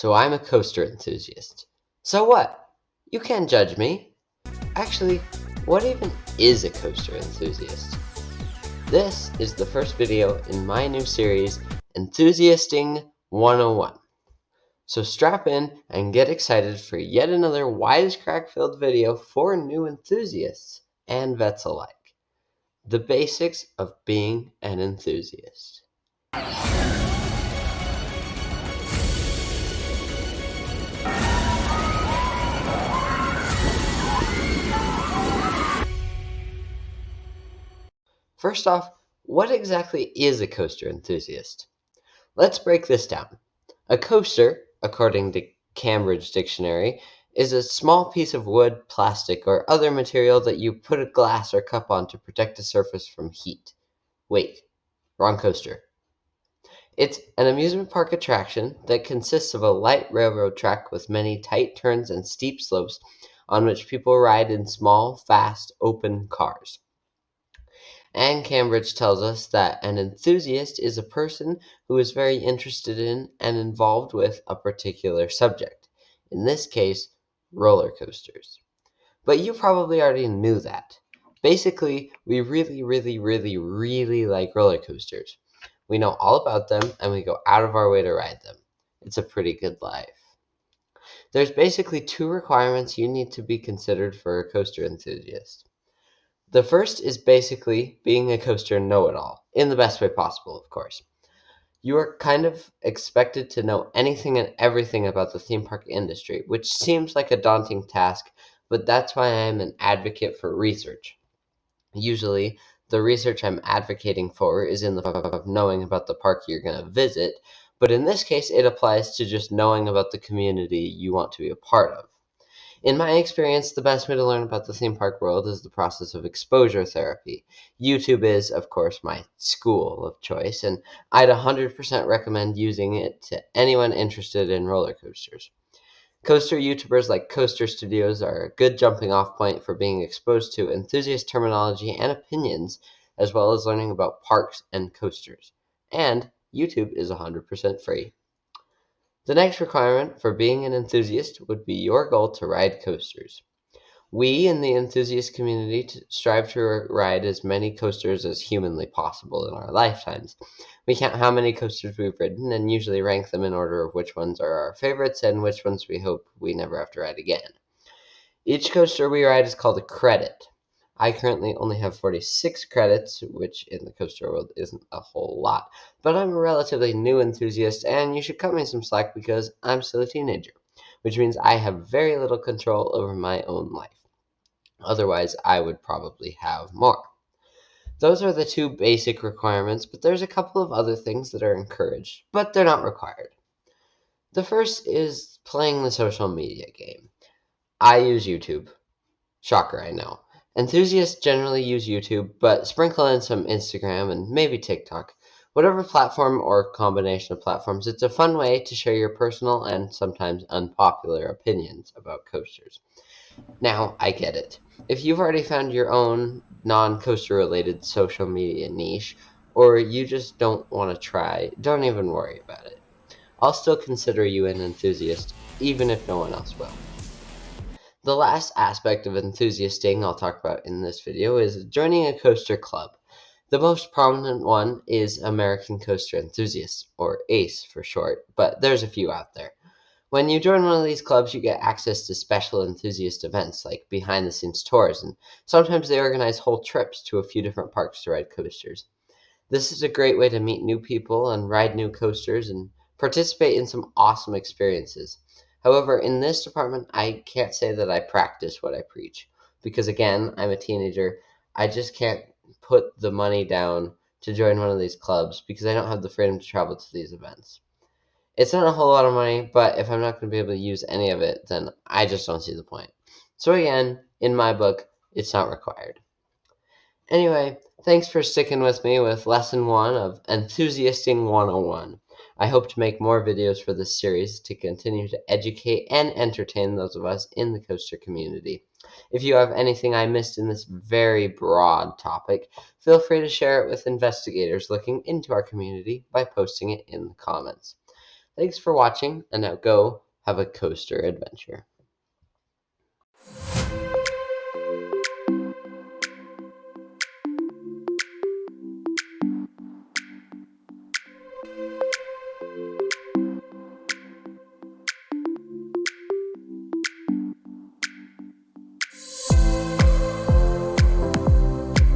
So I'm a coaster enthusiast. So what? You can't judge me. Actually, what even is a coaster enthusiast? This is the first video in my new series, Enthusiast-ing 101. So strap in and get excited for yet another wisecrack-filled video for new enthusiasts and vets alike. The basics of being an enthusiast. First off, what exactly is a coaster enthusiast? Let's break this down. A coaster, according to Cambridge Dictionary, is a small piece of wood, plastic, or other material that you put a glass or cup on to protect a surface from heat. Wait, wrong coaster. It's an amusement park attraction that consists of a light railroad track with many tight turns and steep slopes on which people ride in small, fast, open cars. And Cambridge tells us that an enthusiast is a person who is very interested in and involved with a particular subject. In this case, roller coasters. But you probably already knew that. Basically, we really like roller coasters. We know all about them and we go out of our way to ride them. It's a pretty good life. There's basically two requirements you need to be considered for a coaster enthusiast. The first is basically being a coaster know-it-all, in the best way possible, of course. You are kind of expected to know anything and everything about the theme park industry, which seems like a daunting task, but that's why I am an advocate for research. Usually, the research I'm advocating for is in the form of knowing about the park you're going to visit, but in this case, it applies to just knowing about the community you want to be a part of. In my experience, the best way to learn about the theme park world is the process of exposure therapy. YouTube is, of course, my school of choice, and I'd 100% recommend using it to anyone interested in roller coasters. Coaster YouTubers like Coaster Studios are a good jumping off point for being exposed to enthusiast terminology and opinions, as well as learning about parks and coasters. And YouTube is 100% free. The next requirement for being an enthusiast would be your goal to ride coasters. We in the enthusiast community strive to ride as many coasters as humanly possible in our lifetimes. We count how many coasters we've ridden and usually rank them in order of which ones are our favorites and which ones we hope we never have to ride again. Each coaster we ride is called a credit. I currently only have 46 credits, which in the coaster world isn't a whole lot, but I'm a relatively new enthusiast and you should cut me some slack because I'm still a teenager, which means I have very little control over my own life. Otherwise, I would probably have more. Those are the two basic requirements, but there's a couple of other things that are encouraged, but they're not required. The first is playing the social media game. I use YouTube. Shocker, I know. Enthusiasts generally use YouTube, but sprinkle in some Instagram and maybe TikTok. Whatever platform or combination of platforms, it's a fun way to share your personal and sometimes unpopular opinions about coasters. Now, I get it. If you've already found your own non-coaster related social media niche, or you just don't want to try, don't even worry about it. I'll still consider you an enthusiast, even if no one else will. The last aspect of enthusiasting I'll talk about in this video is joining a coaster club. The most prominent one is American Coaster Enthusiasts, or ACE for short, but there's a few out there. When you join one of these clubs, you get access to special enthusiast events like behind-the-scenes tours, and sometimes they organize whole trips to a few different parks to ride coasters. This is a great way to meet new people and ride new coasters and participate in some awesome experiences. However, in this department, I can't say that I practice what I preach, because again, I'm a teenager. I just can't put the money down to join one of these clubs because I don't have the freedom to travel to these events. It's not a whole lot of money, but if I'm not going to be able to use any of it, then I just don't see the point. So again, in my book, it's not required. Anyway, thanks for sticking with me with Lesson 1 of Enthusiast-ing 101. I hope to make more videos for this series to continue to educate and entertain those of us in the coaster community. If you have anything I missed in this very broad topic, feel free to share it with investigators looking into our community by posting it in the comments. Thanks for watching, and now go have a coaster adventure.